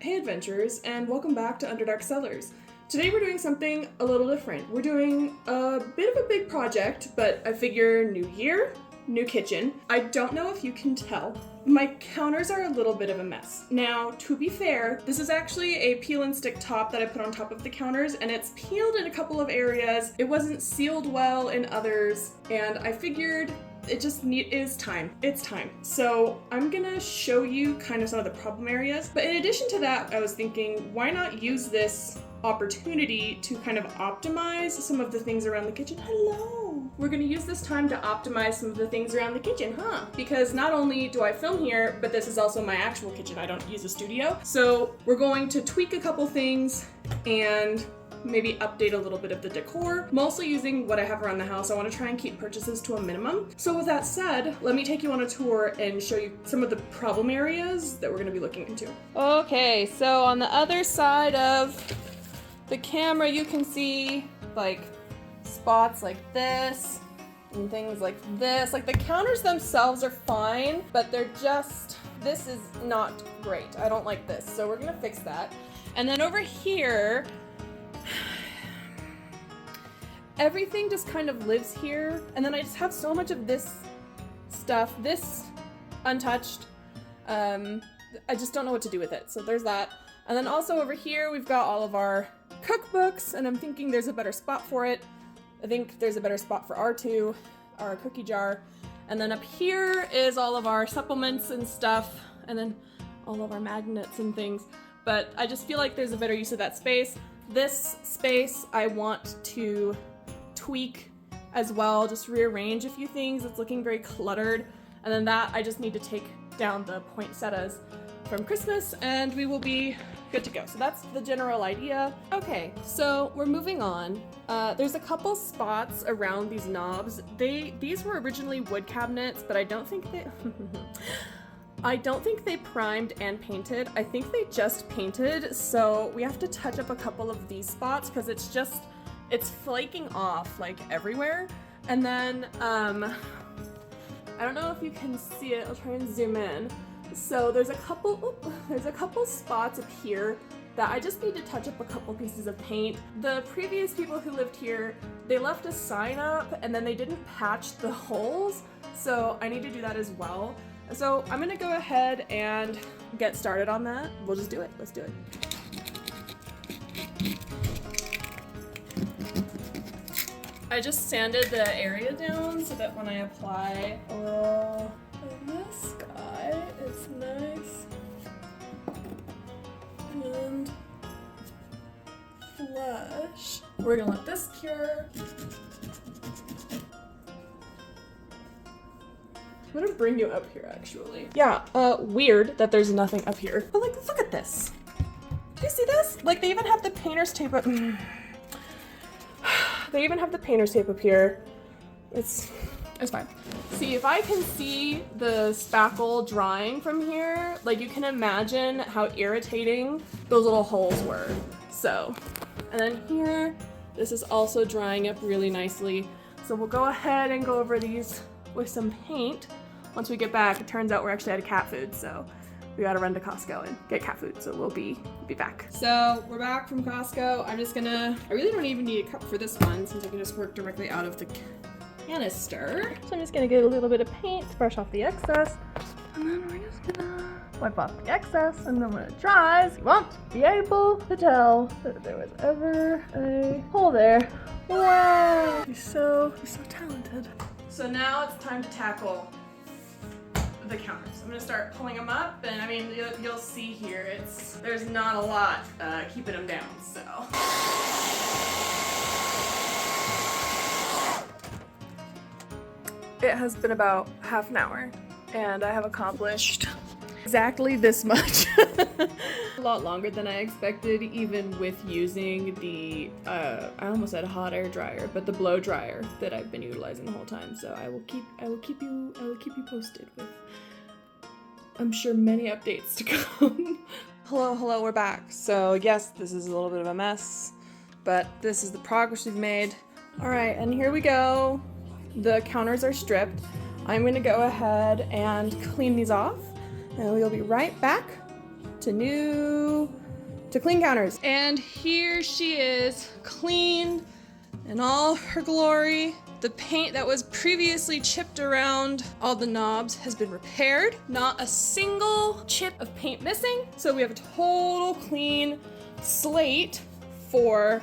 Hey adventurers, and welcome back to Underdark Cellars. Today we're doing something a little different. We're doing a bit of a big project, but I figure new year, new kitchen. I don't know if you can tell, my counters are a little bit of a mess. Now, to be fair, this is actually a peel and stick top that I put on top of the counters, and it's peeled in a couple of areas. It wasn't sealed well in others, and I figured it just is time. It's time. So I'm gonna show you kind of some of the problem areas. But in addition to that, I was thinking, why not use this opportunity to kind of optimize some of the things around the kitchen? Hello! We're gonna use this time to optimize some of the things around the kitchen, huh? Because not only do I film here, but this is also my actual kitchen. I don't use a studio. So we're going to tweak a couple things and maybe update a little bit of the decor, mostly using what I have around the house. I want to try and keep purchases to a minimum. So with that said, let me take you on a tour and show you some of the problem areas that we're going to be looking into. Okay, so on the other side of the camera, you can see like spots like this and things like this. Like the counters themselves are fine, but they're just, this is not great. I don't like this. So we're going to fix that. And then over here, everything just kind of lives here, and then I just have so much of this stuff, this untouched. I just don't know what to do with it, so there's that. And then also over here we've got all of our cookbooks, and I'm thinking there's a better spot for it. I think there's a better spot for R2, our cookie jar. And then up here is all of our supplements and stuff, and then all of our magnets and things. But I just feel like there's a better use of that space. This space I want to tweak as well, just rearrange a few things. It's looking very cluttered. And then that, I just need to take down the poinsettias from Christmas and we will be good to go. So that's the general idea. Okay, so we're moving on. There's a couple spots around these knobs. These were originally wood cabinets, but I don't think they primed and painted. I think they just painted, so we have to touch up a couple of these spots because it's flaking off like everywhere. And then, I don't know if you can see it, I'll try and zoom in. So there's a couple spots up here that I just need to touch up a couple pieces of paint. The previous people who lived here, they left a sign up and then they didn't patch the holes, so I need to do that as well. So I'm gonna go ahead and get started on that. We'll just do it. Let's do it. I just sanded the area down so that when I apply a little of this guy, it's nice and flush. We're gonna let this cure. I'm gonna bring you up here, actually. Yeah, weird that there's nothing up here. But like, look at this. Do you see this? Like, they even have the painter's tape up. They even have the painter's tape up here. It's fine. See, if I can see the spackle drying from here, like you can imagine how irritating those little holes were. So, and then here, this is also drying up really nicely. So we'll go ahead and go over these with some paint. Once we get back, it turns out we're actually out of cat food, so we gotta run to Costco and get cat food, so we'll be back. So we're back from Costco. I really don't even need a cup for this one since I can just work directly out of the canister. So I'm just gonna get a little bit of paint to brush off the excess, and then we're just gonna wipe off the excess, and then when it dries, you won't be able to tell that there was ever a hole there. Wow, you're so talented. So now it's time to tackle the counters. I'm gonna start pulling them up, and I mean, you'll see here, there's not a lot keeping them down, so. It has been about half an hour, and I have accomplished exactly this much. A lot longer than I expected, even with using the, I almost said hot air dryer, but the blow dryer that I've been utilizing the whole time. So I will keep you posted with, I'm sure, many updates to come. Hello, we're back. So yes, this is a little bit of a mess, but this is the progress we've made. All right, and here we go. The counters are stripped. I'm gonna go ahead and clean these off, and we'll be right back to new to clean counters. And here she is, cleaned in all her glory. The paint that was previously chipped around all the knobs has been repaired. Not a single chip of paint missing. So we have a total clean slate for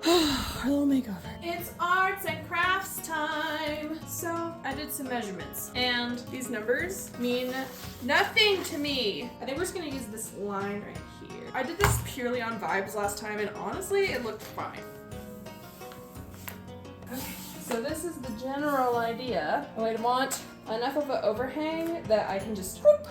our little makeover. It's arts and crafts time. So I did some measurements and these numbers mean nothing to me. I think we're just gonna use this line right here. I did this purely on vibes last time and honestly, it looked fine. Okay, so this is the general idea. And we'd want enough of an overhang that I can just whoop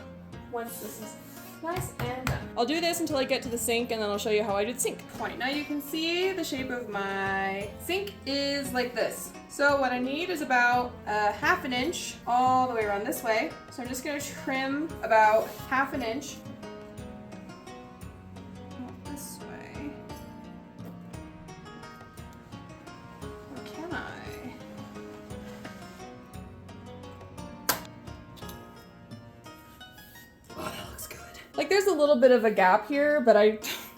once this is nice and done. I'll do this until I get to the sink and then I'll show you how I do the sink. Point. Now you can see the shape of my sink is like this. So what I need is about half an inch all the way around this way. So I'm just gonna trim about half an inch. Not this way. Or can I? Like there's a little bit of a gap here, but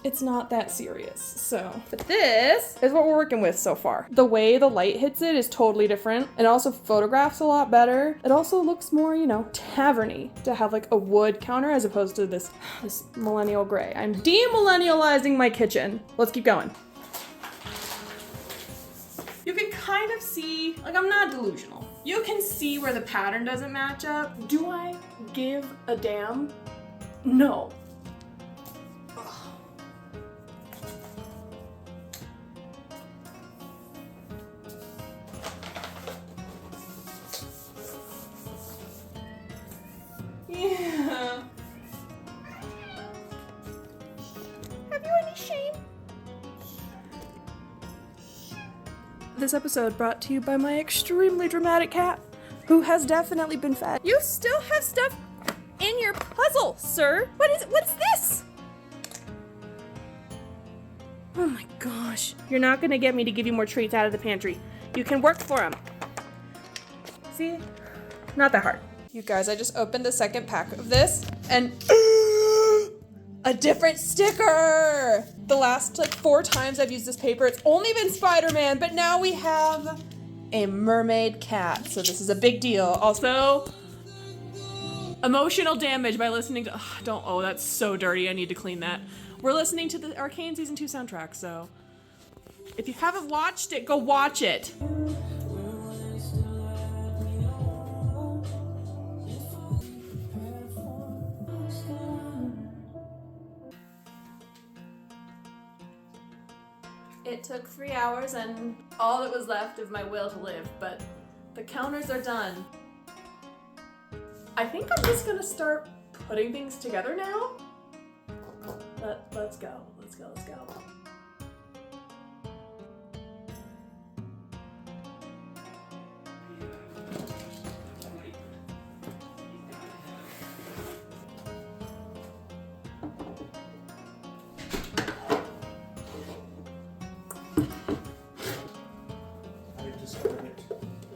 it's not that serious. So, but this is what we're working with so far. The way the light hits it is totally different. It also photographs a lot better. It also looks more, you know, tavern-y to have like a wood counter as opposed to this millennial gray. I'm de-millennializing my kitchen. Let's keep going. You can kind of see, like I'm not delusional. You can see where the pattern doesn't match up. Do I give a damn? No. Ugh. Yeah. Have you any shame? This episode brought to you by my extremely dramatic cat, who has definitely been fed. You still have stuff in your puzzle, sir. What is this? Oh my gosh. You're not gonna get me to give you more treats out of the pantry. You can work for them. See? Not that hard. You guys, I just opened the second pack of this and a different sticker. The last like 4 times I've used this paper, it's only been Spider-Man, but now we have a mermaid cat. So this is a big deal. Also, emotional damage by listening to, oh, that's so dirty. I need to clean that. We're listening to the Arcane Season 2 soundtrack, so if you haven't watched it, go watch it. It took 3 hours and all that was left of my will to live, but the counters are done. I think I'm just gonna start putting things together now. Let's go.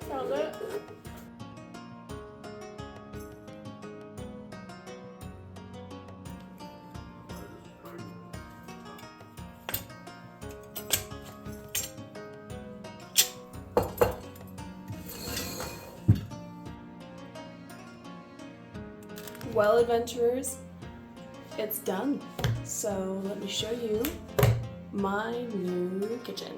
Found it. Well, adventurers, it's done. So let me show you my new kitchen.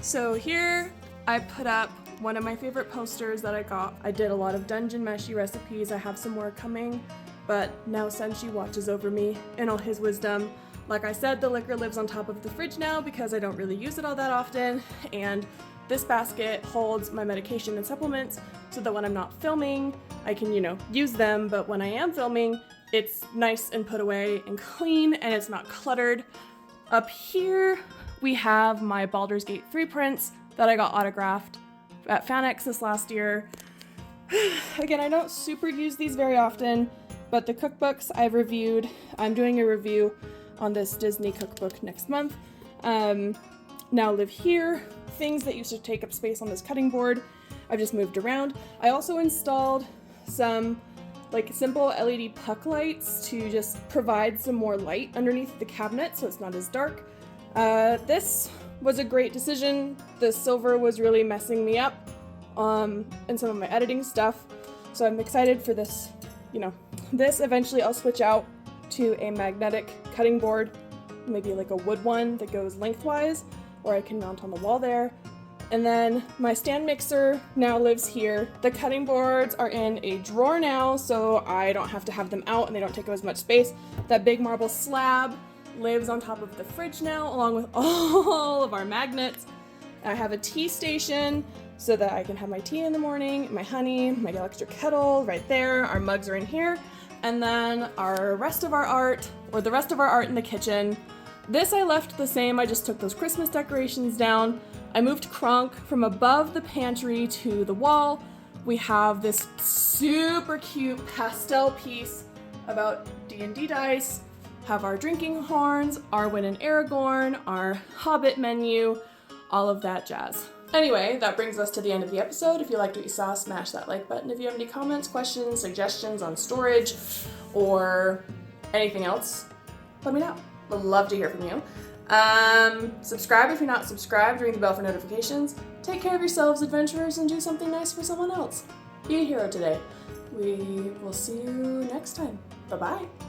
So here I put up one of my favorite posters that I got. I did a lot of dungeon meshy recipes. I have some more coming, but now Senshi watches over me in all his wisdom. Like I said, the liquor lives on top of the fridge now because I don't really use it all that often, and this basket holds my medication and supplements so that when I'm not filming, I can, use them, but when I am filming, it's nice and put away and clean and it's not cluttered. Up here, we have my Baldur's Gate 3 prints that I got autographed at FanX this last year. Again, I don't super use these very often, but the cookbooks I've reviewed. I'm doing a review on this Disney cookbook next month. Now live here. Things that used to take up space on this cutting board, I've just moved around. I also installed some like simple LED puck lights to just provide some more light underneath the cabinet so it's not as dark. This was a great decision. The silver was really messing me up in some of my editing stuff, so I'm excited for this. This eventually I'll switch out to a magnetic cutting board, maybe like a wood one that goes lengthwise, or I can mount on the wall there. And then my stand mixer now lives here. The cutting boards are in a drawer now, so I don't have to have them out and they don't take up as much space. That big marble slab lives on top of the fridge now, along with all of our magnets. I have a tea station so that I can have my tea in the morning, my honey, my electric kettle right there. Our mugs are in here. And then the rest of our art in the kitchen. This I left the same. I just took those Christmas decorations down. I moved Crunk from above the pantry to the wall. We have this super cute pastel piece about D&D dice, have our drinking horns, Arwen and Aragorn, our Hobbit menu, all of that jazz. Anyway, that brings us to the end of the episode. If you liked what you saw, smash that like button. If you have any comments, questions, suggestions on storage, or anything else, let me know. Would love to hear from you. Subscribe if you're not subscribed, ring the bell for notifications. Take care of yourselves, adventurers, and do something nice for someone else. Be a hero today. We will see you next time. Bye-bye.